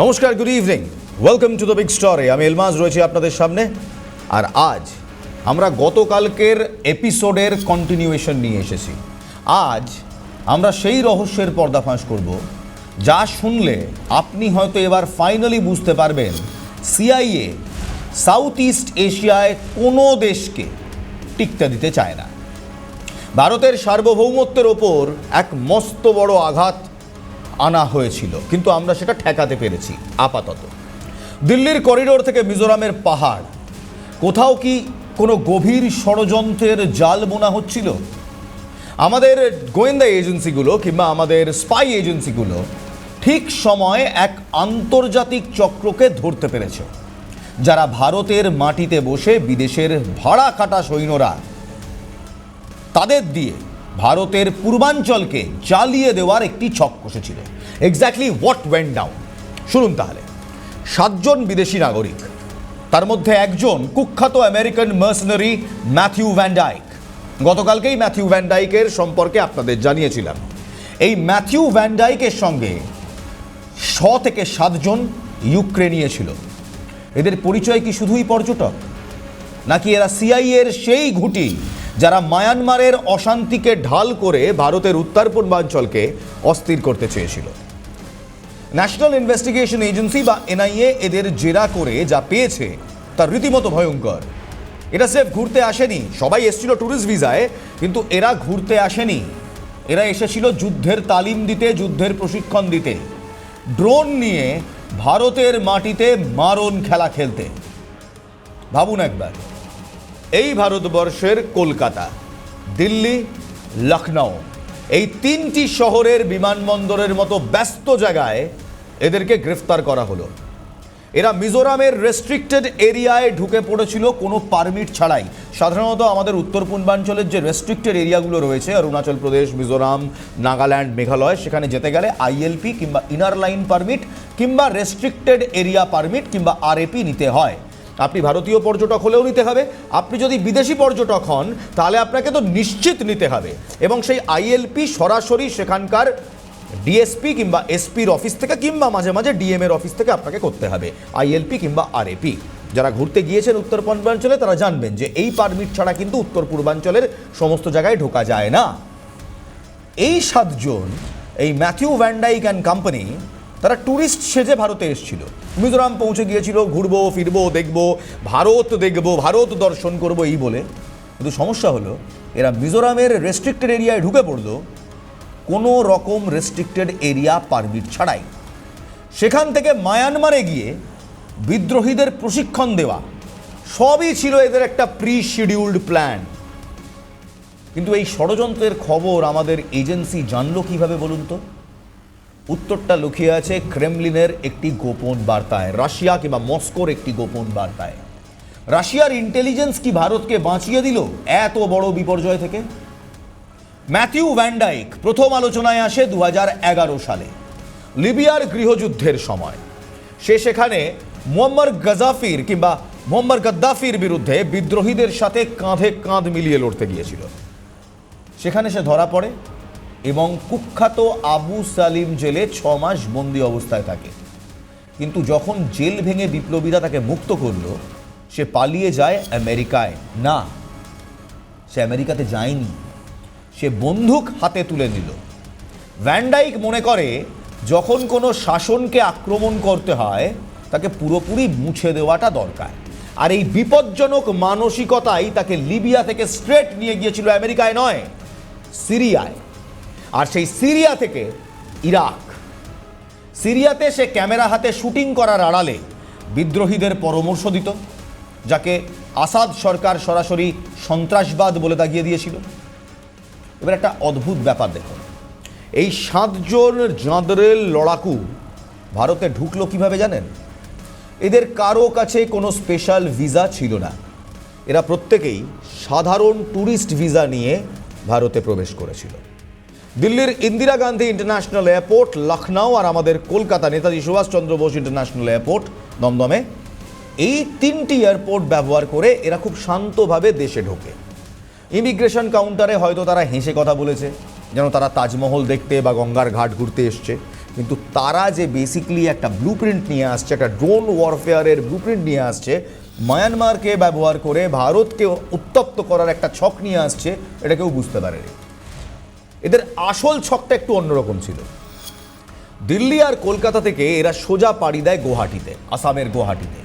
নমস্কার, good evening, welcome to the big story. আমি এলমাজ রয়েছি আপনাদের সামনে। আর আজ আমরা গতকালকের এপিসোডের কন্টিনিউয়েশন নিয়ে এসেছি। আজ আমরা সেই রহস্যের পর্দাফাঁস করব যা শুনলে আপনি হয়তো এবার ফাইনালি বুঝতে পারবেন সিআইএ সাউথ ইস্ট এশিয়ায় কোনো দেশকে টিকতে দিতে চায় না। ভারতের সার্বভৌমত্বের ওপর এক মস্ত বড় আঘাত আনা হয়েছিল, কিন্তু আমরা সেটা ঠেকাতে পেরেছি আপাতত। দিল্লির করিডোর থেকে মিজোরামের পাহাড়, কোথাও কি কোনো গভীর ষড়যন্ত্রের জাল বোনা হচ্ছিল? আমাদের গোয়েন্দা এজেন্সিগুলো কিংবা আমাদের স্পাই এজেন্সিগুলো ঠিক সময়ে এক আন্তর্জাতিক চক্রকে ধরতে পেরেছে, যারা ভারতের মাটিতে বসে বিদেশের ভাড়া কাটা সৈন্যরা তাদের দিয়ে ভারতের পূর্বাঞ্চলকে জ্বালিয়ে দেওয়ার একটি ছক কষেছিল। এক্স্যাক্টলি হোয়াট ওয়েন্ট ডাউন শুনুন তাহলে। 7 জন বিদেশি নাগরিক, তার মধ্যে একজন কুখ্যাত American mercenary Matthew Van Dyke. গতকালকেই ম্যাথিউ ভ্যান ডাইকের সম্পর্কে আপনাদের জানিয়েছিলাম। এই ম্যাথিউ ভ্যান ডাইকের সঙ্গে 6 থেকে 7 জন ইউক্রেনীয় ছিল। এদের পরিচয় কি শুধুই পর্যটক, নাকি এরা সিআইএর সেই ঘুঁটি যারা মায়ানমারের অশান্তিকে ঢাল করে ভারতের উত্তর পূর্বাঞ্চলকে অস্থির করতে চেয়েছিল? ন্যাশনাল ইনভেস্টিগেশন এজেন্সি বা এনআইএ এদের জেরা করে যা পেয়েছে তা রীতিমতো ভয়ঙ্কর। এরা সির্ফ ঘুরতে আসেনি, সবাই এসেছিল ট্যুরিস্ট ভিসায়, কিন্তু এরা ঘুরতে আসেনি। এরা এসেছিল যুদ্ধের তালিম দিতে, যুদ্ধের প্রশিক্ষণ দিতে, ড্রোন নিয়ে ভারতের মাটিতে মারণ খেলা খেলতে। ভাবুন একবার, এই ভারতবর্ষের কলকাতা, দিল্লি, লখনউ, এই 3টি শহরের বিমানবন্দরের মতো ব্যস্ত জায়গায় এদেরকে গ্রেফতার করা হলো। এরা মিজোরামের রেস্ট্রিক্টেড এরিয়ায় ঢুকে পড়েছিল কোনো পারমিট ছাড়াই। সাধারণত আমাদের উত্তর পূর্বাঞ্চলের যে রেস্ট্রিক্টেড এরিয়াগুলো রয়েছে, অরুণাচল প্রদেশ, মিজোরাম, নাগাল্যান্ড, মেঘালয়, সেখানে যেতে গেলে আইএলপি কিংবা ইনার লাইন পারমিট কিংবা রেস্ট্রিক্টেড এরিয়া পারমিট কিংবা আরএপি নিতে হয়। আপনি ভারতীয় পর্যটক হলেও নিতে হবে, আপনি যদি বিদেশি পর্যটক হন তাহলে আপনাকে তো নিশ্চিত নিতে হবে। এবং সেই আইএলপি সরাসরি সেখানকার ডিএসপি কিংবা এসপির অফিস থেকে কিংবা মাঝে মাঝে ডিএম এর অফিস থেকে আপনাকে করতে হবে আইএলপি কিংবা আরএপি। যারা ঘুরতে গিয়েছেন উত্তর পূর্বাঞ্চলে তারা জানবেন যে এই পারমিট ছাড়া কিন্তু উত্তর পূর্বাঞ্চলের সমস্ত জায়গায় ঢোকা যায় না। এই 7 জন, এই Matthew Van Dyke and company, তারা ট্যুরিস্ট সেজে ভারতে এসেছিল। মিজোরাম পৌঁছে গিয়েছিল ঘুরবো, ফিরবো, দেখবো, ভারত দর্শন করবো এই বলে। কিন্তু সমস্যা হলো, এরা মিজোরামের রেস্ট্রিক্টেড এরিয়ায় ঢুকে পড়লো কোনো রকম রেস্ট্রিক্টেড এরিয়া পারমিট ছাড়াই। সেখান থেকে মায়ানমারে গিয়ে বিদ্রোহীদের প্রশিক্ষণ দেওয়া, সবই ছিল এদের একটা প্রি শিডিউলড প্ল্যান। কিন্তু এই ষড়যন্ত্রের খবর আমাদের এজেন্সি জানলো কিভাবে বলুন তো? উত্তরটা লুকিয়ে আছে ক্রেমলিনের একটি গোপন বার্তায়, রাশিয়া কিংবা মস্কোর একটি গোপন বার্তায়। রাশিয়ার ইন্টেলিজেন্স কি ভারতকে বাঁচিয়ে দিল এত বড় বিপর্যয় থেকে? ম্যাথিউ ভ্যান ডাইক প্রথম আলোচনায় আসে 2011 সালে, লিবিয়ার গৃহযুদ্ধের সময়। সে সেখানে মুয়াম্মার গাদ্দাফির বিরুদ্ধে বিদ্রোহীদের সাথে কাঁধে কাঁধ মিলিয়ে লড়তে গিয়েছিল। সেখানে সে ধরা পড়ে এবং কুখ্যাত আবু সালিম জেলে 6 মাস বন্দি অবস্থায় থাকে। কিন্তু যখন জেল ভেঙে বিপ্লবীরা তাকে মুক্ত করল, সে পালিয়ে যায় আমেরিকায়। না, সে আমেরিকাতে যায়নি, সে বন্দুক হাতে তুলে নিল। ভ্যান ডাইক মনে করে যখন কোনো শাসনকে আক্রমণ করতে হয় তাকে পুরোপুরি মুছে দেওয়াটা দরকার। আর এই বিপজ্জনক মানসিকতাই তাকে লিবিয়া থেকে স্ট্রেট নিয়ে গিয়েছিল আমেরিকায় নয়, সিরিয়ায়। আর সেই সিরিয়া থেকে ইরাক। সিরিয়াতে সে ক্যামেরা হাতে শুটিং করার আড়ালে বিদ্রোহীদের পরামর্শ দিত, যাকে আসাদ সরকার সরাসরি সন্ত্রাসবাদ বলে দাগিয়ে দিয়েছিল। এবার একটা অদ্ভুত ব্যাপার দেখুন, এই 7 জন জাঁদরেল লড়াকু ভারতে ঢুকলো কিভাবে জানেন? এদের কারো কাছে কোনো স্পেশাল ভিসা ছিল না। এরা প্রত্যেকেই সাধারণ ট্যুরিস্ট ভিসা নিয়ে ভারতে প্রবেশ করেছিল। দিল্লির ইন্দিরা গান্ধী ইন্টারন্যাশনাল এয়ারপোর্ট, লখনউ আর আমাদের কলকাতা নেতাজি সুভাষচন্দ্র বোস ইন্টারন্যাশনাল এয়ারপোর্ট দমদমে, এই 3টি এয়ারপোর্ট ব্যবহার করে এরা খুব শান্তভাবে দেশে ঢোকে। ইমিগ্রেশন কাউন্টারে হয়তো তারা হেসে কথা বলেছে, যেন তারা তাজমহল দেখতে বা গঙ্গার ঘাট ঘুরতে এসছে। কিন্তু তারা যে বেসিক্যালি একটা ব্লুপ্রিন্ট নিয়ে আসছে, একটা ড্রোন ওয়ারফেয়ারের ব্লুপ্রিন্ট নিয়ে আসছে, মায়ানমারকে ব্যবহার করে ভারতকে উত্তপ্ত করার একটা ছক নিয়ে আসছে, এটা কেউ বুঝতে পারেনি। এদের আসল ছকটা একটু অন্যরকম ছিল। দিল্লি আর কলকাতা থেকে এরা সোজা পাড়ি দেয় গুয়াহাটিতে, আসামের গুয়াহাটিতে।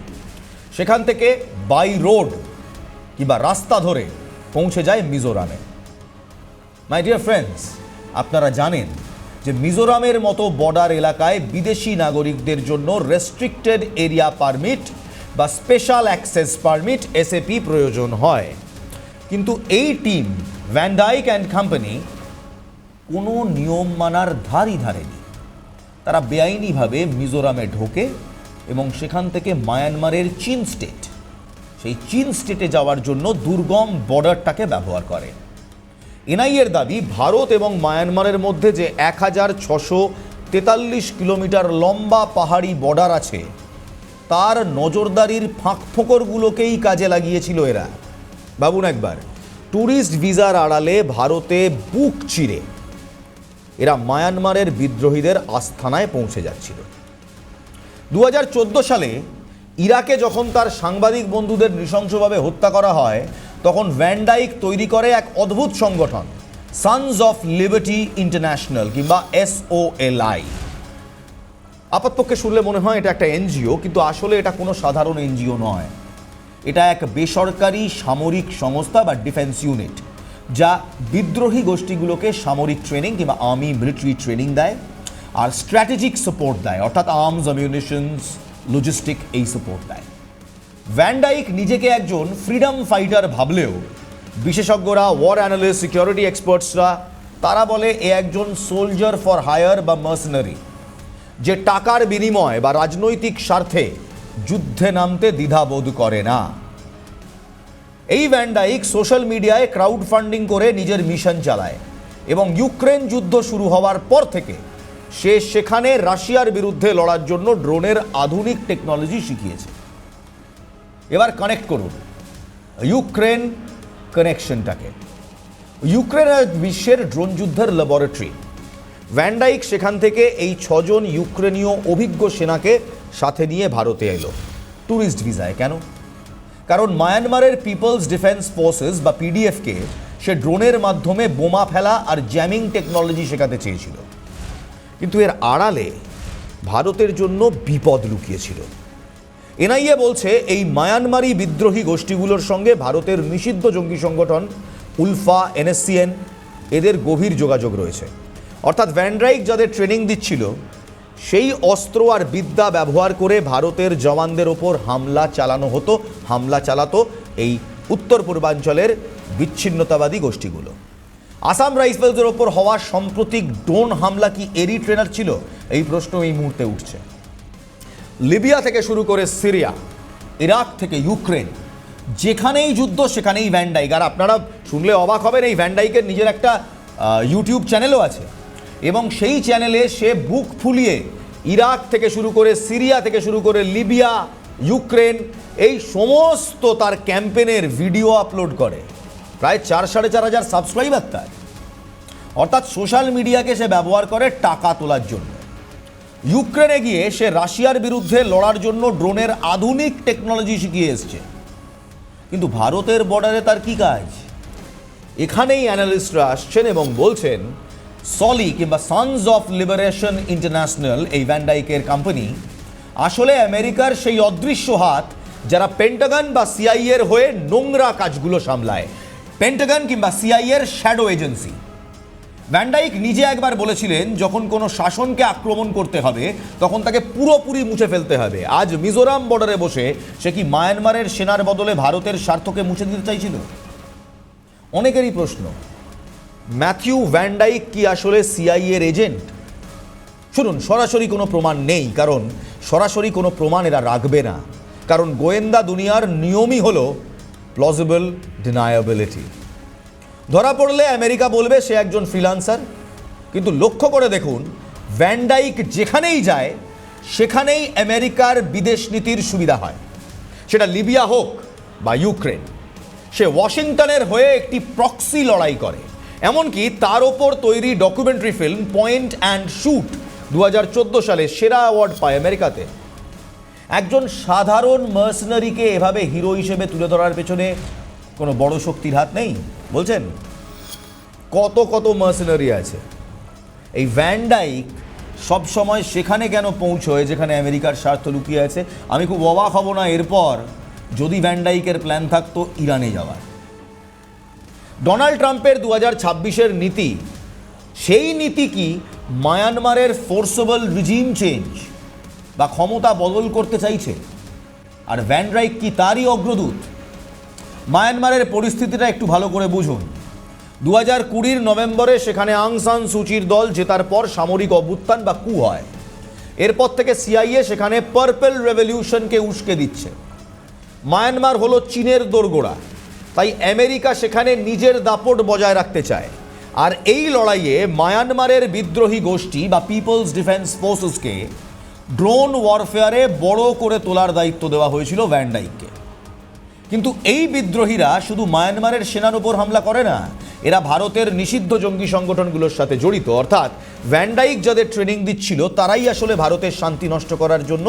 সেখান থেকে বাই রোড কিংবা রাস্তা ধরে পৌঁছে যায় মিজোরামে। মাই ডিয়ার ফ্রেন্ডস, আপনারা জানেন যে মিজোরামের মতো বর্ডার এলাকায় বিদেশি নাগরিকদের জন্য রেস্ট্রিক্টেড এরিয়া পারমিট বা স্পেশাল অ্যাক্সেস পারমিট এসএপি প্রয়োজন হয়। কিন্তু এই team Van Dyke and company কোনো নিয়ম মানার ধারই ধারেনি। তারা বেআইনিভাবে মিজোরামে ঢোকে এবং সেখান থেকে মায়ানমারের চীন স্টেট, সেই চীন স্টেটে যাওয়ার জন্য দুর্গম বর্ডারটাকে ব্যবহার করে। এনআইএর দাবি, ভারত এবং মায়ানমারের মধ্যে যে 1643 কিলোমিটার লম্বা পাহাড়ি বর্ডার আছে, তার নজরদারির ফাঁকফোকরগুলোকেই কাজে লাগিয়েছিল এরা। ভাবুন একবার, ট্যুরিস্ট ভিসার আড়ালে ভারতে বুক চিরে এরা মায়ানমারের বিদ্রোহীদের আস্থানায় পৌঁছে যাচ্ছিল। 2014 সালে ইরাকে যখন তার সাংবাদিক বন্ধুদের নৃশংসভাবে হত্যা করা হয়, তখন ভ্যান ডাইক তৈরি করে এক অদ্ভুত সংগঠন, সন্স অফ লিবার্টি ইন্টারন্যাশনাল কিংবা SOLI। আপাতপক্ষে শুনলে মনে হয় এটা একটা এনজিও, কিন্তু আসলে এটা কোনো সাধারণ এনজিও নয়। এটা এক বেসরকারি সামরিক সংস্থা বা ডিফেন্স ইউনিট, যা বিদ্রোহী গোষ্ঠীগুলোকে সামরিক ট্রেনিং কিংবা আর্মি মিলিটারি ট্রেনিং দেয় আর স্ট্র্যাটেজিক সাপোর্ট দেয়, অর্থাৎ আর্মস, অ্যামিউনিশনস, লজিস্টিক এই সাপোর্ট দেয়। ভ্যান ডাইক নিজেকে একজন ফ্রিডম ফাইটার ভাবলেও বিশেষজ্ঞরা, ওয়ার অ্যানালিস্ট, সিকিউরিটি এক্সপার্টসরা তারা বলে এ একজন সোলজার ফর হায়ার বা মার্সেনারি, যে টাকার বিনিময় বা রাজনৈতিক স্বার্থে যুদ্ধে নামতে দ্বিধাবোধ করে না। এই ভ্যান ডাইক সোশ্যাল মিডিয়ায় ক্রাউড ফান্ডিং করে নিজের মিশন চালায় এবং ইউক্রেন যুদ্ধ শুরু হওয়ার পর থেকে সে সেখানে রাশিয়ার বিরুদ্ধে লড়ার জন্য ড্রোনের আধুনিক টেকনোলজি শিখিয়েছে। এবার কানেক্ট করুন ইউক্রেন কানেকশনটাকে। ইউক্রেন বিশ্বের ড্রোন যুদ্ধের ল্যাবরেটরি। ভ্যান ডাইক সেখান থেকে এই 6 জন ইউক্রেনীয় অভিজ্ঞ সেনাকে সাথে নিয়ে ভারতে এলো ট্যুরিস্ট ভিসায়। কেন? কারণ মায়ানমারের পিপলস ডিফেন্স ফোর্সেস বা পিডিএফকে সে ড্রোনের মাধ্যমে বোমা ফেলা আর জ্যামিং টেকনোলজি শেখাতে চেয়েছিল। কিন্তু এর আড়ালে ভারতের জন্য বিপদ লুকিয়েছিল। এনআইএ বলছে এই মায়ানমারি বিদ্রোহী গোষ্ঠীগুলোর সঙ্গে ভারতের নিষিদ্ধ জঙ্গি সংগঠন উলফা, NSCN এদের গভীর যোগাযোগ রয়েছে। অর্থাৎ ভ্যান ডাইক যাদের ট্রেনিং দিচ্ছিল, সেই অস্ত্র আর বিদ্যা ব্যবহার করে ভারতের জওয়ানদের ওপর হামলা চালাতো এই উত্তর পূর্বাঞ্চলের বিচ্ছিন্নতাবাদী গোষ্ঠীগুলো। আসাম রাইফেলসের ওপর হওয়া সাম্প্রতিক ড্রোন হামলা কি এরই ট্রেনার ছিল? এই প্রশ্ন এই মুহূর্তে উঠছে। লিবিয়া থেকে শুরু করে সিরিয়া, ইরাক থেকে ইউক্রেন, যেখানেই যুদ্ধ সেখানেই ভ্যান ডাইক। আর আপনারা শুনলে অবাক হবেন, এই ভ্যান ডাইকের নিজের একটা ইউটিউব চ্যানেলও আছে এবং সেই চ্যানেলে সে বুক ফুলিয়ে ইরাক থেকে শুরু করে সিরিয়া থেকে শুরু করে লিবিয়া, ইউক্রেন এই সমস্ত তার ক্যাম্পেনের ভিডিও আপলোড করে। প্রায় 4-4.5 হাজার সাবস্ক্রাইবার তার। অর্থাৎ সোশ্যাল মিডিয়াকে সে ব্যবহার করে টাকা তোলার জন্য। ইউক্রেনে গিয়ে সে রাশিয়ার বিরুদ্ধে লড়ার জন্য ড্রোনের আধুনিক টেকনোলজি শিখিয়ে এসছে। কিন্তু ভারতের বর্ডারে তার কি কাজ? এখানেই অ্যানালিস্টরা আসছেন এবং বলছেন সলি কিংবা সন্স অফ লিবারেশন ইন্টারন্যাশনাল, এই ভ্যান ডাইকের কোম্পানি আসলে আমেরিকার সেই অদৃশ্য হাত, যারা পেন্টাগন বা সিআইএর হয়ে নোংরা কাজগুলো সামলায়। পেন্টাগন কিংবা সিআইএর শ্যাডো এজেন্সি। ভ্যান ডাইক নিজে একবার বলেছিলেন, যখন কোনো শাসনকে আক্রমণ করতে হবে তখন তাকে পুরোপুরি মুছে ফেলতে হবে। আজ মিজোরাম বর্ডারে বসে সে কি মায়ানমারের সেনার বদলে ভারতের স্বার্থকে মুছে দিতে চাইছিল? অনেকেরই প্রশ্ন, ম্যাথিউ ভ্যান ডাইক কি আসলে সিআইএর এজেন্ট? শুনুন, সরাসরি কোনো প্রমাণ নেই, কারণ সরাসরি কোনো প্রমাণ এরা রাখবে না। কারণ গোয়েন্দা দুনিয়ার নিয়মই হলো প্লজিবল ডিনায়াবিলিটি। ধরা পড়লে আমেরিকা বলবে সে একজন ফ্রিল্যান্সার। কিন্তু লক্ষ্য করে দেখুন, ভ্যান ডাইক যেখানেই যায় সেখানেই আমেরিকার বিদেশ নীতির সুবিধা হয়। সেটা লিবিয়া হোক বা ইউক্রেন, সে ওয়াশিংটনের হয়ে একটি প্রক্সি লড়াই করে। এমনকি তার ওপর তৈরি documentary film point and shoot 2014 সালে সেরা অ্যাওয়ার্ড পায় আমেরিকাতে। একজন সাধারণ মার্সেনারিকে এভাবে হিরো হিসেবে তুলে ধরার পেছনে কোনো বড় শক্তির হাত নেই বলছেন? কত কত মার্সেনারি আছে। এই ভ্যান ডাইক সবসময় সেখানে কেন পৌঁছয় যেখানে আমেরিকার স্বার্থ লুকিয়ে আছে? আমি খুব অবাক হব না এরপর যদি ভ্যান ডাইকের প্ল্যান থাকতো ইরানে যাওয়ার। ডোনাল্ড ট্রাম্পের 2026-এর নীতি, সেই নীতি কি মায়ানমারের ফোর্সেবল রিজিম চেঞ্জ বা ক্ষমতা বদল করতে চাইছে? আর ভ্যান ডাইক কি তারই অগ্রদূত? মায়ানমারের পরিস্থিতিটা একটু ভালো করে বুঝুন। 2020 নভেম্বরে সেখানে আং সান সুচির দল জেতার পর সামরিক অভ্যুত্থান বা কু হয়। এরপর থেকে সিআইএ সেখানে পার্পল রেভলিউশনকে উস্কে দিচ্ছে। মায়ানমার হলো চীনের দোরগোড়া, তাই আমেরিকা সেখানে নিজের দাপট বজায় রাখতে চায়। আর এই লড়াইয়ে মায়ানমারের বিদ্রোহী গোষ্ঠী বা পিপলস ডিফেন্স ফোর্সেসকে ড্রোন ওয়ারফেয়ারে বড় করে তোলার দায়িত্ব দেওয়া হয়েছিল ভ্যান ডাইককে। কিন্তু এই বিদ্রোহীরা শুধু মায়ানমারের সেনার উপর হামলা করে না, এরা ভারতের নিষিদ্ধ জঙ্গি সংগঠনগুলোর সাথে জড়িত। অর্থাৎ ভ্যান ডাইক যাদের ট্রেনিং দিচ্ছিল তারাই আসলে ভারতের শান্তি নষ্ট করার জন্য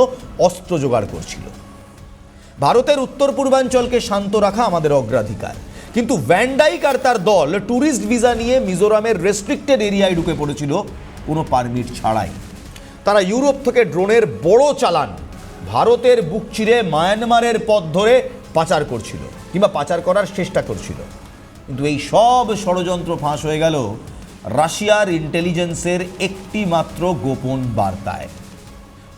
অস্ত্র জোগাড় করছিল। ভারতের উত্তর পূর্বাঞ্চলকে শান্ত রাখা আমাদের অগ্রাধিকার, কিন্তু ভ্যান ডাইক আর তার দল ট্যুরিস্ট ভিসা নিয়ে মিজোরামের রেস্ট্রিক্টেড এরিয়ায় ঢুকে পড়েছিল কোনো পারমিট ছাড়াই। তারা ইউরোপ থেকে ড্রোনের বড় চালান ভারতের বুক চিরে মায়ানমারের পথ ধরে পাচার করছিল কিংবা পাচার করার চেষ্টা করছিল। কিন্তু এই সব ষড়যন্ত্র ফাঁস হয়ে গেল রাশিয়ার ইন্টেলিজেন্সের একটি মাত্র গোপন বার্তায়।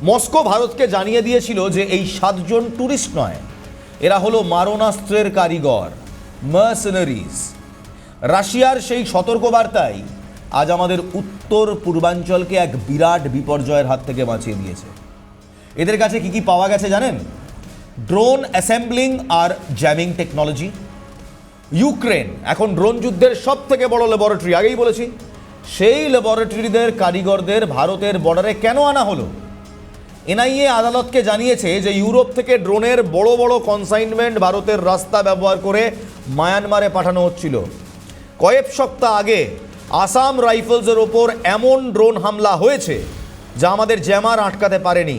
মস্কো ভারতকে জানিয়ে দিয়েছিল যে এই 7 জন ট্যুরিস্ট নয়, এরা হলো মারণাস্ত্রের কারিগর, মার্সেনারিজ। রাশিয়ার সেই সতর্কবার্তাই আজ আমাদের উত্তর পূর্বাঞ্চলকে এক বিরাট বিপর্যয়ের হাত থেকে বাঁচিয়ে দিয়েছে। এদের কাছে কি কি পাওয়া গেছে জানেন? ড্রোন অ্যাসেম্বলিং আর জ্যামিং টেকনোলজি। ইউক্রেন এখন ড্রোন যুদ্ধের সব থেকে বড় ল্যাবরেটরি, আগেই বলেছি। সেই ল্যাবরেটরিদের কারিগরদের ভারতের বর্ডারে কেন আনা হলো? এনআইএ আদালতকে জানিয়েছে যে ইউরোপ থেকে ড্রোনের বড় বড় কনসাইনমেন্ট ভারতের রাস্তা ব্যবহার করে মায়ানমারে পাঠানো হচ্ছিল। কয়েক সপ্তাহ আগে আসাম রাইফেলসের ওপর এমন ড্রোন হামলা হয়েছে যা আমাদের জ্যামার আটকাতে পারেনি।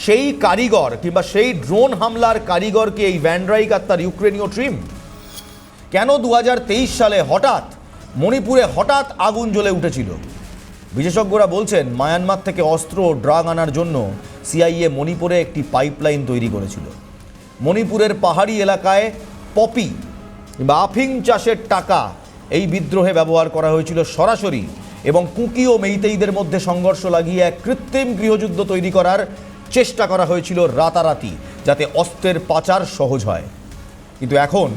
সেই কারিগর কিংবা সেই ড্রোন হামলার কারিগরকে এই ভ্যান ডাইক আর তার ইউক্রেনীয় টিম। কেন 2023 সালে হঠাৎ মণিপুরে আগুন জ্বলে উঠেছিল? বিশেষজ্ঞরা বলছেন মায়ানমার থেকে অস্ত্র ও ড্রাগ আনার জন্য সিআইএ মণিপুরে একটি পাইপলাইন তৈরি করেছিল। মণিপুরের পাহাড়ি এলাকায় পপি বা আফিং চাষের টাকা এই বিদ্রোহে ব্যবহার করা হয়েছিল সরাসরি, এবং কুকি ও মেইতেইদের মধ্যে সংঘর্ষ লাগিয়ে এক কৃত্রিম গৃহযুদ্ধ তৈরি করার চেষ্টা করা হয়েছিল রাতারাতি, যাতে অস্ত্রের পাচার সহজ হয়। কিন্তু এখন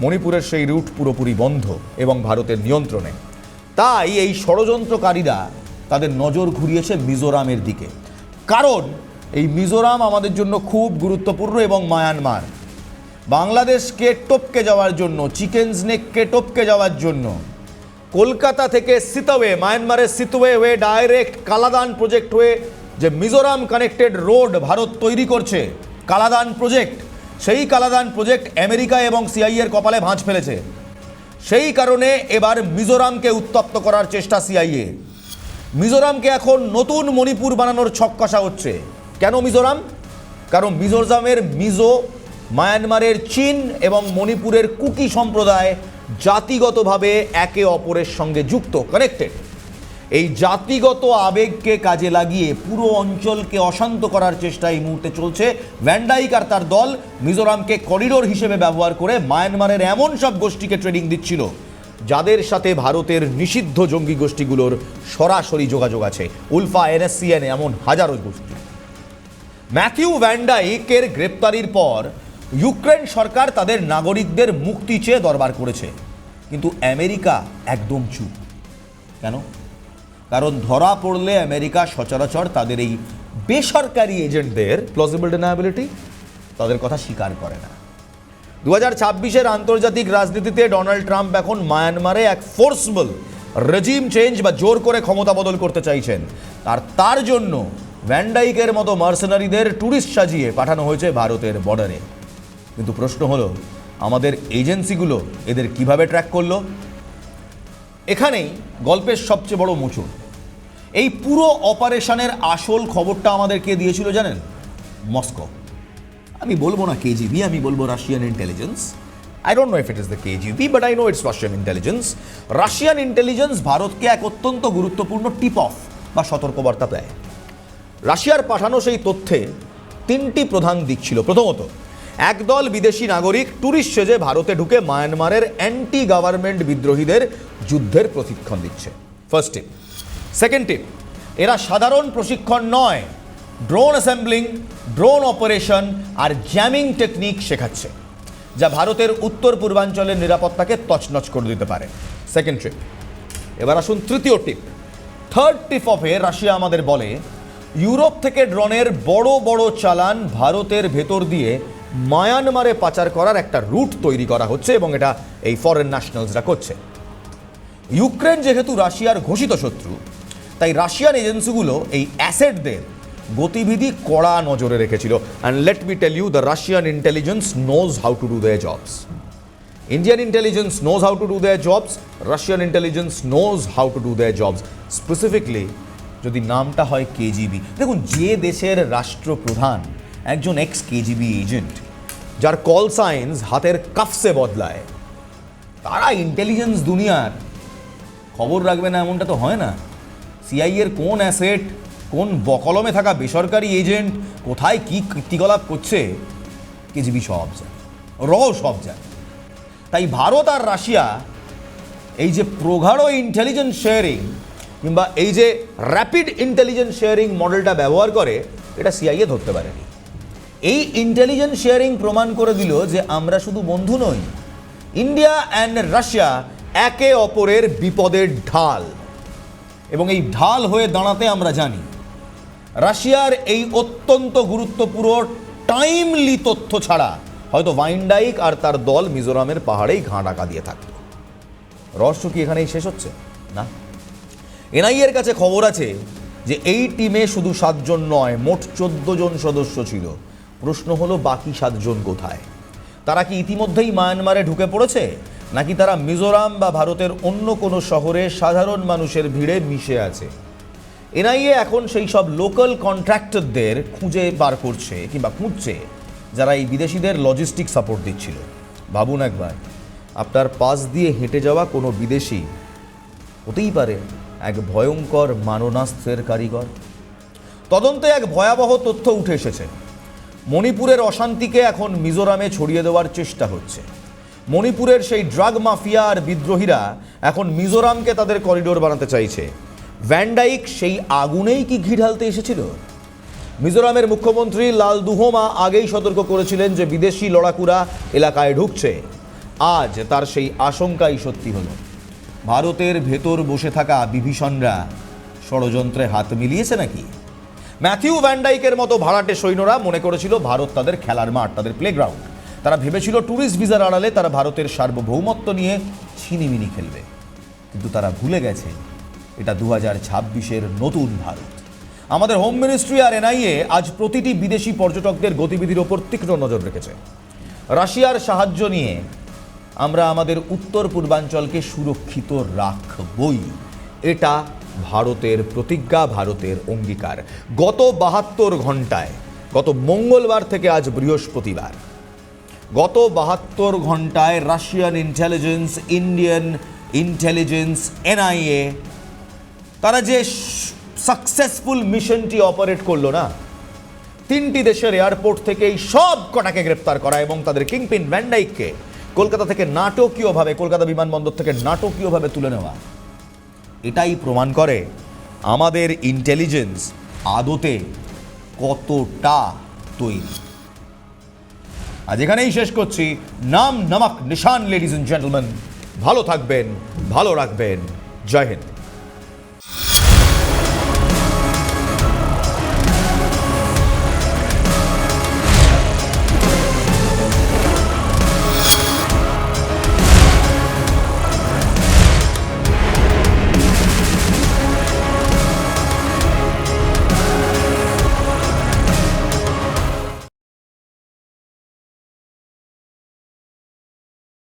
মণিপুরের সেই রুট পুরোপুরি বন্ধ এবং ভারতের নিয়ন্ত্রণে। তাই এই ষড়যন্ত্রকারীরা তাদের নজর ঘুরিয়েছে মিজোরামের দিকে। কারণ এই মিজোরাম আমাদের জন্য খুব গুরুত্বপূর্ণ এবং মায়ানমার বাংলাদেশকে টপকে যাওয়ার জন্য, চিকেন স্নেককে টপকে যাওয়ার জন্য কলকাতা থেকে সিতওয়ে, মায়ানমারের সিতওয়ে হয়ে ডাইরেক্ট কালাদান প্রজেক্ট হয়ে যে মিজোরাম কানেক্টেড রোড ভারত তৈরি করছে, কালাদান প্রজেক্ট, সেই কালাদান প্রজেক্ট আমেরিকা এবং সিআইএর কপালে ভাঁজ ফেলেছে। সেই কারণে এবার মিজোরামকে উত্তপ্ত করার চেষ্টা সিআইএ। মিজোরামকে এখন নতুন মণিপুর বানানোর ছক কষা হচ্ছে। কেন মিজোরাম? কারণ মিজোরামের মিজো, মায়ানমারের চীন এবং মণিপুরের কুকি সম্প্রদায় জাতিগতভাবে একে অপরের সঙ্গে যুক্ত, কানেক্টেড। এই জাতিগত আবেগকে কাজে লাগিয়ে পুরো অঞ্চলকে অশান্ত করার চেষ্টা এই মুহূর্তে চলছে। ভ্যান ডাইক আর তার দল মিজোরামকে করিডোর হিসেবে ব্যবহার করে মায়ানমারের এমন সব গোষ্ঠীকে ট্রেনিং দিচ্ছিল যাদের সাথে ভারতের নিষিদ্ধ জঙ্গি গোষ্ঠীগুলোর সরাসরি যোগাযোগ আছে। উলফা, এনএসসিএন, এমন হাজারো গোষ্ঠী। ম্যাথিউ ভ্যান ডাইকের গ্রেপ্তারির পর ইউক্রেন সরকার তাদের নাগরিকদের মুক্তি চেয়ে দরবার করেছে, কিন্তু আমেরিকা একদম চুপ। কেন? কারণ ধরা পড়লে আমেরিকা সচরাচর তাদের এই বেসরকারি এজেন্টদের প্লজিবল ডিনায়াবিলিটি, তাদের কথা স্বীকার করে না। 2026-এর আন্তর্জাতিক রাজনীতিতে ডোনাল্ড ট্রাম্প এখন মায়ানমারে এক ফোর্সবল রেজিম চেঞ্জ বা জোর করে ক্ষমতা বদল করতে চাইছেন। আর তার জন্য ভ্যান ডাইকের মতো মার্সেনারিদের ট্যুরিস্ট সাজিয়ে পাঠানো হয়েছে ভারতের বর্ডারে। কিন্তু প্রশ্ন হলো, আমাদের এজেন্সিগুলো এদের কিভাবে ট্র্যাক করলো? এখানেই গল্পের সবচেয়ে বড় মোচড়। এই পুরো অপারেশনের আসল খবরটা আমাদের কে দিয়েছিল জানেন? মস্কো। আমি বলবো না কেজিবি, আমি বলবো Russian intelligence. I don't know if it is the KGB, but I know it's Russian intelligence. Russian intelligence ভারতকে এক অত্যন্ত গুরুত্বপূর্ণ টিপ অফ বা সতর্কবার্তা দেয়। রাশিয়ার পাঠানো সেই তথ্যে তিনটি প্রধান দিক ছিল। প্রথমত, একদল বিদেশি নাগরিক ট্যুরিস্ট সেজে ভারতে ঢুকে মায়ানমারের অ্যান্টি গভর্নমেন্ট বিদ্রোহীদের যুদ্ধের প্রশিক্ষণ দিচ্ছে। ফার্স্ট টিপ। সেকেন্ড টিপ, এরা সাধারণ প্রশিক্ষণ নয়, ড্রোন অ্যাসেম্বলিং, ড্রোন অপারেশন আর জ্যামিং টেকনিক শেখাচ্ছে, যা ভারতের উত্তর পূর্বাঞ্চলের নিরাপত্তাকে তছনছ করে দিতে পারে। সেকেন্ড টিপ। এবার আসুন তৃতীয় টিপ। থার্ড টিপ অফে রাশিয়া আমাদের বলে ইউরোপ থেকে ড্রোনের বড় বড় চালান ভারতের ভেতর দিয়ে মায়ানমারে পাচার করার একটা রুট তৈরি করা হচ্ছে এবং এটা এই ফরেন ন্যাশনালসরা করছে। ইউক্রেন যেহেতু রাশিয়ার ঘোষিত শত্রু, তাই রাশিয়ান এজেন্সিগুলো এই অ্যাসেটদের গতিবিধি কড়া নজরে রেখেছিল। And let me tell you, the Russian intelligence knows how to do their jobs. Indian intelligence knows how to do their jobs, Russian intelligence knows how to do their jobs. Specifically যদি নামটা হয় KGB. দেখুন, যে দেশের রাষ্ট্রপ্রধান একজন ex KGB agent, যার call signs হাতের কাফসে বদলায়, তারা ইন্টেলিজেন্স দুনিয়ার খবর রাখবে না এমনটা তো হয় না। সিআইএর কোন অ্যাসেট, কোন বকলমে থাকা বেসরকারি এজেন্ট কোথায় কী কীর্তিকলাপ করছে, কেজিবি সব যায়, সব যায়। তাই ভারত আর রাশিয়া এই যে প্রগাঢ় ইন্টেলিজেন্স শেয়ারিং কিংবা এই যে র্যাপিড ইন্টেলিজেন্স শেয়ারিং মডেলটা ব্যবহার করে, এটা সিআইএ ধরতে পারেনি। এই ইন্টেলিজেন্স শেয়ারিং প্রমাণ করে দিল যে আমরা শুধু বন্ধু নই, ইন্ডিয়া অ্যান্ড রাশিয়া একে অপরের বিপদের ঢাল। এবং এই ঢাল হয়ে দাঁড়াতে আমরা জানি রাশিয়ার এই অত্যন্ত গুরুত্বপূর্ণ টাইমলি তথ্য ছাড়া হয়তো ভাইনডাইক আর তার দল মিজোরামের পাহাড়েই ঘাঁ ডাকা দিয়ে থাকত। রহস্য কি এখানেই শেষ হচ্ছে? না। এনআইএর কাছে খবর আছে যে এই টিমে শুধু 7 জন নয়, মোট 14 জন সদস্য ছিল। প্রশ্ন হলো বাকি 7 জন কোথায়? তারা কি ইতিমধ্যেই মায়ানমারে ঢুকে পড়েছে, নাকি তারা মিজোরাম বা ভারতের অন্য কোনো শহরে সাধারণ মানুষের ভিড়ে মিশে আছে? এনআইএ এখন সেই সব লোকাল কন্ট্রাক্টরদের খুঁজে বার করছে কিংবা খুঁজছে যারা এই বিদেশিদের লজিস্টিক সাপোর্ট দিচ্ছিল। ভাবুন একবার, আপনার পাশ দিয়ে হেঁটে যাওয়া কোনো বিদেশি হতেই পারে এক ভয়ঙ্কর মারণাস্ত্রের কারিগর। তদন্তে এক ভয়াবহ তথ্য উঠে এসেছে। মণিপুরের অশান্তিকে এখন মিজোরামে ছড়িয়ে দেওয়ার চেষ্টা হচ্ছে। মণিপুরের সেই ড্রাগ মাফিয়া আর বিদ্রোহীরা এখন মিজোরামকে তাদের করিডোর বানাতে চাইছে। ভ্যানডাইক সেই আগুনেই কি ঘি ঢালতে এসেছিল? মিজোরামের মুখ্যমন্ত্রী লালদুহোমা আগেই সতর্ক করেছিলেন যে বিদেশি লড়াকুরা এলাকায় ঢুকছে। আজ তার সেই আশঙ্কাই সত্যি হলো। ভারতের ভেতর বসে থাকা বিভীষণরা ষড়যন্ত্রে হাত মিলিয়েছে নাকি? ম্যাথিউ ভ্যানডাইকের মতো ভাড়াটে সৈন্যরা মনে করেছিল ভারত তাদের খেলার মাঠ, তাদের প্লেগ্রাউন্ড। তারা ভেবেছিল ট্যুরিস্ট ভিসার আড়ালে তারা ভারতের সার্বভৌমত্ব নিয়ে ছিনিমিনি খেলবে। কিন্তু তারা ভুলে গেছে এটা 2026-এর নতুন ভারত। আমাদের হোম মিনিস্ট্রি আর এনআইএ আজ প্রতিটি বিদেশি পর্যটকদের গতিবিধির ওপর তীক্ষ্ণ নজর রেখেছে। রাশিয়ার সাহায্য নিয়ে আমরা আমাদের উত্তর পূর্বাঞ্চলকে সুরক্ষিত রাখবই। এটা ভারতের প্রতিজ্ঞা, ভারতের অঙ্গীকার। গত 72 ঘন্টায়, গত মঙ্গলবার থেকে আজ বৃহস্পতিবার, গত 72 ঘন্টায় Russian intelligence, Indian intelligence, NIA তারা যে সাকসেসফুল মিশনটি অপারেট করলো না, 3টি দেশের এয়ারপোর্ট থেকেই সব কটাকে গ্রেপ্তার করা এবং তাদের কিংপিন ভ্যানডাইককে কলকাতা থেকে নাটকীয়ভাবে, কলকাতা বিমানবন্দর থেকে নাটকীয়ভাবে তুলে নেওয়া, এটাই প্রমাণ করে আমাদের ইন্টেলিজেন্স আদতে কতটা তৈরি। আজ এখানেই শেষ করছি। নাম নমক নিশান, লেডিজ এন্ড জেন্টলম্যান। ভালো থাকবেন, ভালো রাখবেন। জয় হিন্দ।